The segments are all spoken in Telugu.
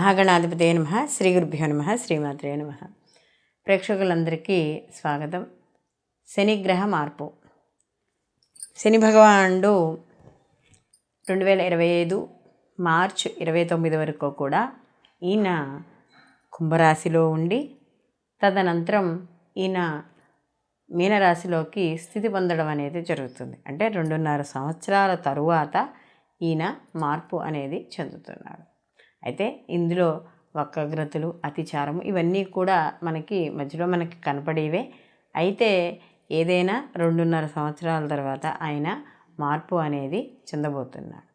మహాగణాధిపతే నమః. శ్రీ గురుభ్యో నమః. శ్రీమాత్రే నమః. ప్రేక్షకులందరికీ స్వాగతం. శనిగ్రహ మార్పు. శని భగవానుడు 2025 మార్చి 29 వరకు కూడా ఈయన కుంభరాశిలో ఉండి తదనంతరం ఈయన మీనరాశిలోకి స్థితి పొందడం అనేది జరుగుతుంది. అంటే 2.5 సంవత్సరాల తరువాత ఈయన మార్పు అనేది చెందుతున్నాడు. అయితే ఇందులో వక్రగ్రతులు, అతిచారము ఇవన్నీ కూడా మధ్యలో మనకి కనపడేవే. అయితే ఏదైనా 2.5 సంవత్సరాల తర్వాత ఆయన మార్పు అనేది చెందబోతున్నాడు.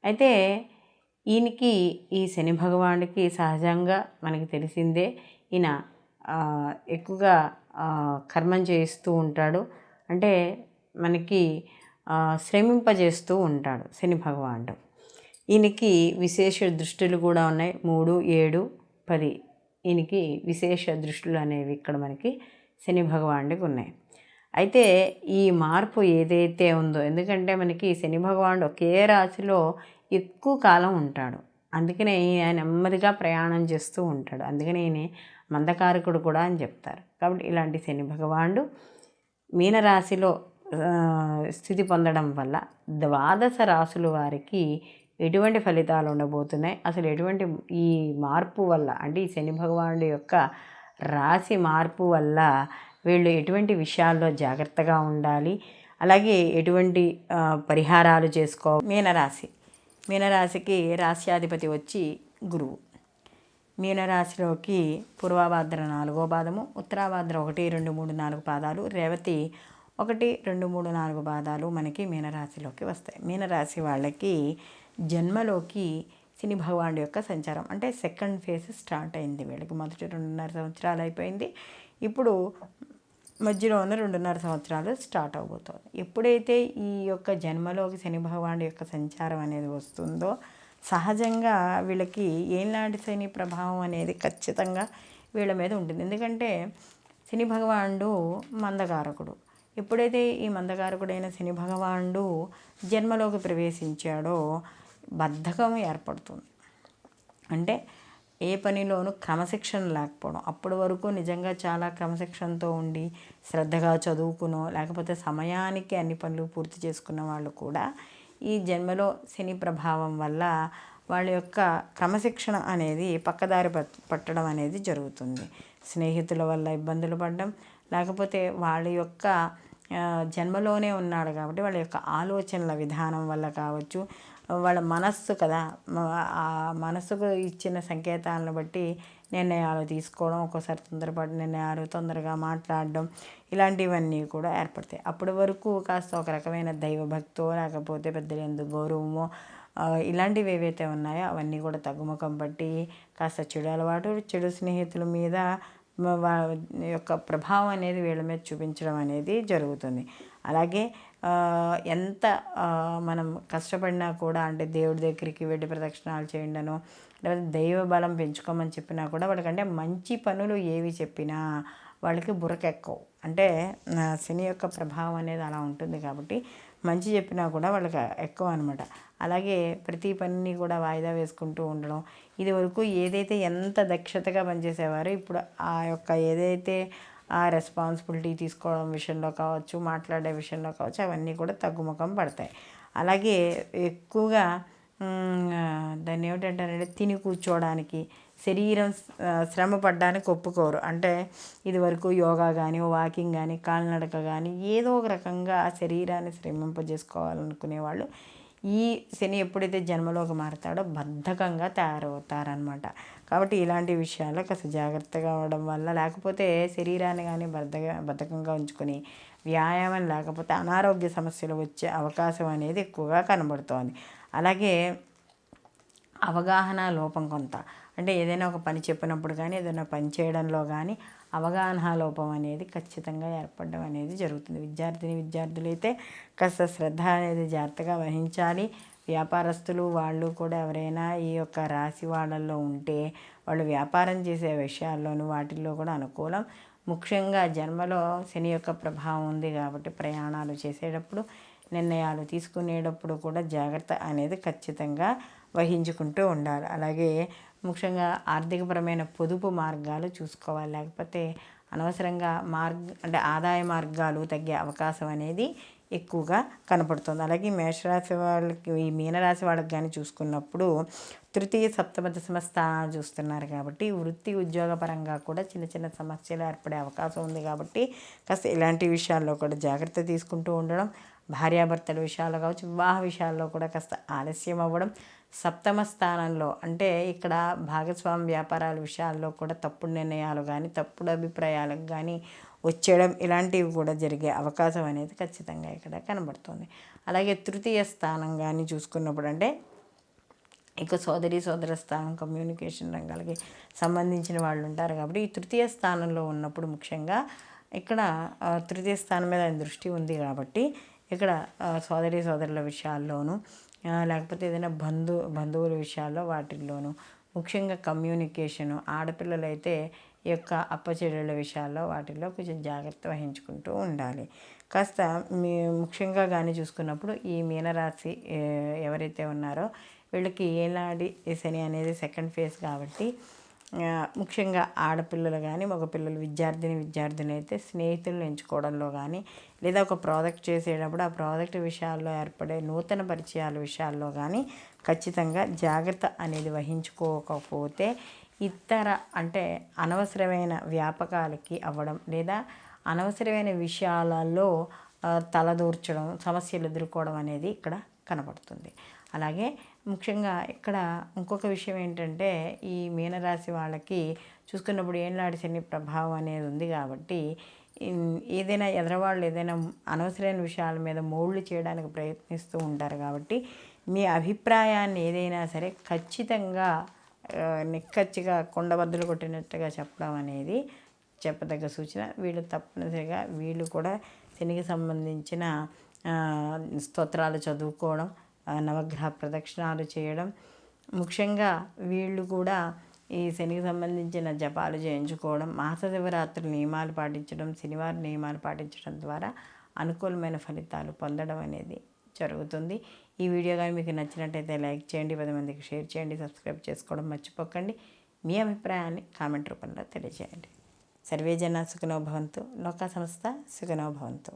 అయితే ఈయనకి ఈ శని భగవానుడికి సహజంగా మనకి తెలిసిందే, ఈయన ఎక్కువగా కర్మం చేస్తూ ఉంటాడు. అంటే మనకి శ్రమింపజేస్తూ ఉంటాడు శని భగవానుడు. ఈయనకి విశేష దృష్టిలు కూడా ఉన్నాయి. 3, 7, 10 ఈయనకి విశేష దృష్టిలు అనేవి ఇక్కడ మనకి శని భగవానుడికి ఉన్నాయి. అయితే ఈ మార్పు ఏదైతే ఉందో, ఎందుకంటే మనకి శని భగవానుడు ఒకే రాశిలో ఎక్కువ కాలం ఉంటాడు. అందుకనే ఆయన నెమ్మదిగా ప్రయాణం చేస్తూ ఉంటాడు. అందుకని ఈయన మందకారకుడు కూడా అని చెప్తారు. కాబట్టి ఇలాంటి శని భగవానుడు మీనరాశిలో స్థితి పొందడం వల్ల 12 రాశుల వారికి ఎటువంటి ఫలితాలు ఉండబోతున్నాయి, అసలు ఎటువంటి ఈ మార్పు వల్ల, అంటే ఈ శని భగవానుడి యొక్క రాశి మార్పు వల్ల వీళ్ళు ఎటువంటి విషయాల్లో జాగ్రత్తగా ఉండాలి, అలాగే ఎటువంటి పరిహారాలు మీనరాశి. మీనరాశికి రాశ్యాధిపతి వచ్చి గురువు. మీనరాశిలోకి పూర్వభాద్ర 4వ పాదము, ఉత్తరాభాద్ర 1, 2, 3, 4 పాదాలు, రేవతి 1, 2, 3, 4 పాదాలు మనకి మీనరాశిలోకి వస్తాయి. మీనరాశి వాళ్ళకి జన్మలోకి శని భగవానుడి యొక్క సంచారం, అంటే సెకండ్ ఫేజ్ స్టార్ట్ అయింది. వీళ్ళకి మొదటి 2.5 సంవత్సరాలు అయిపోయింది. ఇప్పుడు మధ్యలో ఉన్న 2.5 సంవత్సరాలు స్టార్ట్ అవబోతుంది. ఎప్పుడైతే ఈ యొక్క జన్మలోకి శని భగవానుడి యొక్క సంచారం అనేది వస్తుందో, సహజంగా వీళ్ళకి ఏలాంటి శని ప్రభావం అనేది ఖచ్చితంగా వీళ్ళ మీద ఉంటుంది. ఎందుకంటే శని భగవానుడు మందకారకుడు. ఎప్పుడైతే ఈ మందకారకుడైన శని భగవానుడు జన్మలోకి ప్రవేశించాడో బద్ధకం ఏర్పడుతుంది. అంటే ఏ పనిలోనూ క్రమశిక్షణ లేకపోవడం. అప్పటి వరకు నిజంగా చాలా క్రమశిక్షణతో ఉండి శ్రద్ధగా చదువుకునో, లేకపోతే సమయానికి అన్ని పనులు పూర్తి చేసుకున్న వాళ్ళు కూడా ఈ జన్మలో శని ప్రభావం వల్ల వాళ్ళ యొక్క క్రమశిక్షణ అనేది పక్కదారి పట్టడం అనేది జరుగుతుంది. స్నేహితుల వల్ల ఇబ్బందులు పడడం, లేకపోతే వాళ్ళ యొక్క జన్మలోనే ఉన్నాడు కాబట్టి వాళ్ళ యొక్క ఆలోచనల విధానం వల్ల కావచ్చు, వాళ్ళ మనస్సు కదా, ఆ మనస్సుకు ఇచ్చిన సంకేతాలను బట్టి నిర్ణయాలు తీసుకోవడం, ఒక్కోసారి తొందరపాటు నిర్ణయాలు, తొందరగా మాట్లాడడం, ఇలాంటివన్నీ కూడా ఏర్పడతాయి. అప్పటి వరకు కాస్త ఒక రకమైన దైవభక్తో, లేకపోతే పెద్దలు ఎందుకు గౌరవమో, ఇలాంటివి ఏవైతే ఉన్నాయో అవన్నీ కూడా తగ్గుముఖం పట్టి కాస్త చెడు అలవాటు, చెడు స్నేహితుల మీద యొక్క ప్రభావం అనేది వీళ్ళ మీద చూపించడం అనేది జరుగుతుంది. అలాగే ఎంత మనం కష్టపడినా కూడా, అంటే దేవుడి దగ్గరికి వెళ్ళి ప్రదక్షిణాలు చేయండనో, లేకపోతే దైవ బలం పెంచుకోమని చెప్పినా కూడా వాళ్ళకంటే మంచి పనులు ఏవి చెప్పినా వాళ్ళకి బుర్రకెక్కవు. అంటే శని యొక్క ప్రభావం అనేది అలా ఉంటుంది కాబట్టి మంచి చెప్పినా కూడా వాళ్ళకి ఎక్కువ అనమాట. అలాగే ప్రతి పనిని కూడా వాయిదా వేసుకుంటూ ఉండడం. ఇది వరకు ఏదైతే ఎంత దక్షతగా పనిచేసేవారో ఇప్పుడు ఆ యొక్క ఏదైతే ఆ రెస్పాన్సిబిలిటీ తీసుకోవడం విషయంలో కావచ్చు, మాట్లాడే విషయంలో కావచ్చు, అవన్నీ కూడా తగ్గుముఖం పడతాయి. అలాగే ఎక్కువగా దాన్ని ఏమిటంటారంటే తిని కూర్చోవడానికి, శరీరం శ్రమ పడడానికి ఒప్పుకోరు. అంటే ఇది వరకు యోగా కానీ, వాకింగ్ కానీ, కాలినడక కానీ ఏదో ఒక రకంగా శరీరాన్ని శ్రమింపజేసుకోవాలనుకునే వాళ్ళు ఈ శని ఎప్పుడైతే జన్మలోకి మారుతాడో బద్ధకంగా తయారవుతారనమాట. కాబట్టి ఇలాంటి విషయాల్లో కాస్త జాగ్రత్తగా ఉండడం వల్ల, లేకపోతే శరీరాన్ని కానీ బద్ధకంగా ఉంచుకొని వ్యాయామం లేకపోతే అనారోగ్య సమస్యలు వచ్చే అవకాశం అనేది ఎక్కువగా కనబడుతోంది. అలాగే అవగాహన లోపం కొంత, అంటే ఏదైనా ఒక పని చెప్పినప్పుడు కానీ, ఏదైనా పని చేయడంలో కానీ అవగాహన లోపం అనేది ఖచ్చితంగా ఏర్పడడం అనేది జరుగుతుంది. విద్యార్థులు అయితే కాస్త శ్రద్ధ అనేది జాగ్రత్తగా వహించాలి. వ్యాపారస్తులు వాళ్ళు కూడా ఎవరైనా ఈ యొక్క రాశి వాళ్ళల్లో ఉంటే వాళ్ళు వ్యాపారం చేసే విషయాల్లోనూ వాటిల్లో కూడా అనుకూలం. ముఖ్యంగా జన్మలో శని యొక్క ప్రభావం ఉంది కాబట్టి ప్రయాణాలు చేసేటప్పుడు, నిర్ణయాలు తీసుకునేటప్పుడు కూడా జాగ్రత్త అనేది ఖచ్చితంగా వహించుకుంటూ ఉండాలి. అలాగే ముఖ్యంగా ఆర్థికపరమైన పొదుపు మార్గాలు చూసుకోవాలి, లేకపోతే అనవసరంగా అంటే ఆదాయ మార్గాలు తగ్గే అవకాశం అనేది ఎక్కువగా కనపడుతుంది. అలాగే మేషరాశి వాళ్ళకి, ఈ మీనరాశి వాళ్ళకి కానీ చూసుకున్నప్పుడు తృతీయ సప్తమ దశమ స్థానాలు చూస్తున్నారు కాబట్టి వృత్తి ఉద్యోగ పరంగా కూడా చిన్న చిన్న సమస్యలు ఏర్పడే అవకాశం ఉంది. కాబట్టి కాస్త ఇలాంటి విషయాల్లో కూడా జాగ్రత్త తీసుకుంటూ ఉండడం, భార్యాభర్తల విషయాల్లో కావచ్చు, వివాహ విషయాల్లో కూడా కాస్త ఆలస్యం అవ్వడం, సప్తమ స్థానంలో అంటే ఇక్కడ భాగస్వామి వ్యాపారాల విషయాల్లో కూడా తప్పుడు నిర్ణయాలు కానీ తప్పుడు అభిప్రాయాలకు కానీ వచ్చేయడం ఇలాంటివి కూడా జరిగే అవకాశం అనేది ఖచ్చితంగా ఇక్కడ కనబడుతుంది. అలాగే తృతీయ స్థానం కానీ చూసుకున్నప్పుడు అంటే ఇక సోదర స్థానం, కమ్యూనికేషన్ రంగాలకి సంబంధించిన వాళ్ళు ఉంటారు. కాబట్టి ఈ తృతీయ స్థానంలో ఉన్నప్పుడు ముఖ్యంగా ఇక్కడ తృతీయ స్థానం మీద దృష్టి ఉంది కాబట్టి ఇక్కడ సోదరుల విషయాల్లోనూ లేకపోతే ఏదైనా బంధువుల విషయాల్లో వాటిల్లోనూ ముఖ్యంగా కమ్యూనికేషను, ఆడపిల్లలైతే ఈ యొక్క అప్పచెల్లెళ్ళ విషయాల్లో వాటిల్లో కొంచెం జాగ్రత్త వహించుకుంటూ ఉండాలి. కాస్త ముఖ్యంగా కానీ చూసుకున్నప్పుడు ఈ మీనరాశి ఎవరైతే ఉన్నారో వీళ్ళకి ఏనాడి శని అనేది సెకండ్ ఫేజ్ కాబట్టి ముఖ్యంగా ఆడపిల్లలు కానీ మగపిల్లలు, విద్యార్థులు అయితే స్నేహితులను ఎంచుకోవడంలో కానీ లేదా ఒక ప్రాజెక్ట్ చేసేటప్పుడు ఆ ప్రాజెక్ట్ విషయాల్లో ఏర్పడే నూతన పరిచయాల విషయాల్లో కానీ ఖచ్చితంగా జాగ్రత్త అనేది వహించుకోకపోతే ఇతర అంటే అనవసరమైన వ్యాపకాలకి అవ్వడం లేదా అనవసరమైన విషయాలలో తలదూర్చడం, సమస్యలు ఎదుర్కోవడం అనేది ఇక్కడ కనబడుతుంది. అలాగే ముఖ్యంగా ఇక్కడ ఇంకొక విషయం ఏంటంటే ఈ మీనరాశి వాళ్ళకి చూసుకున్నప్పుడు ఏళ్ళనాటి శని ప్రభావం అనేది ఉంది కాబట్టి ఏదైనా ఎదరవాళ్ళు ఏదైనా అనవసరమైన విషయాల మీద మోల్డ్ చేయడానికి ప్రయత్నిస్తూ ఉంటారు. కాబట్టి మీ అభిప్రాయాన్ని ఏదైనా సరే ఖచ్చితంగా నిక్కచ్చిగా కొండబద్దలు కొట్టినట్టుగా చెప్పడం అనేది చెప్పదగ్గ సూచన. వీళ్ళు తప్పనిసరిగా వీళ్ళు కూడా శనికి సంబంధించిన స్తోత్రాలు చదువుకోవడం, నవగ్రహ ప్రదక్షిణాలు చేయడం, ముఖ్యంగా వీళ్ళు కూడా ఈ శనికి సంబంధించిన జపాలు చేయించుకోవడం, మాసశివరాత్రులు నియమాలు పాటించడం, శనివారం నియమాలు పాటించడం ద్వారా అనుకూలమైన ఫలితాలు పొందడం అనేది జరుగుతుంది. ఈ వీడియో కానీ మీకు నచ్చినట్టయితే లైక్ చేయండి, 10 మందికి షేర్ చేయండి, సబ్స్క్రైబ్ చేసుకోవడం మర్చిపోకండి. మీ అభిప్రాయాన్ని కామెంట్ రూపంలో తెలియజేయండి. సర్వే జన సుఖినో భవంతు, లోకా సమస్త సుఖినో భవంతు.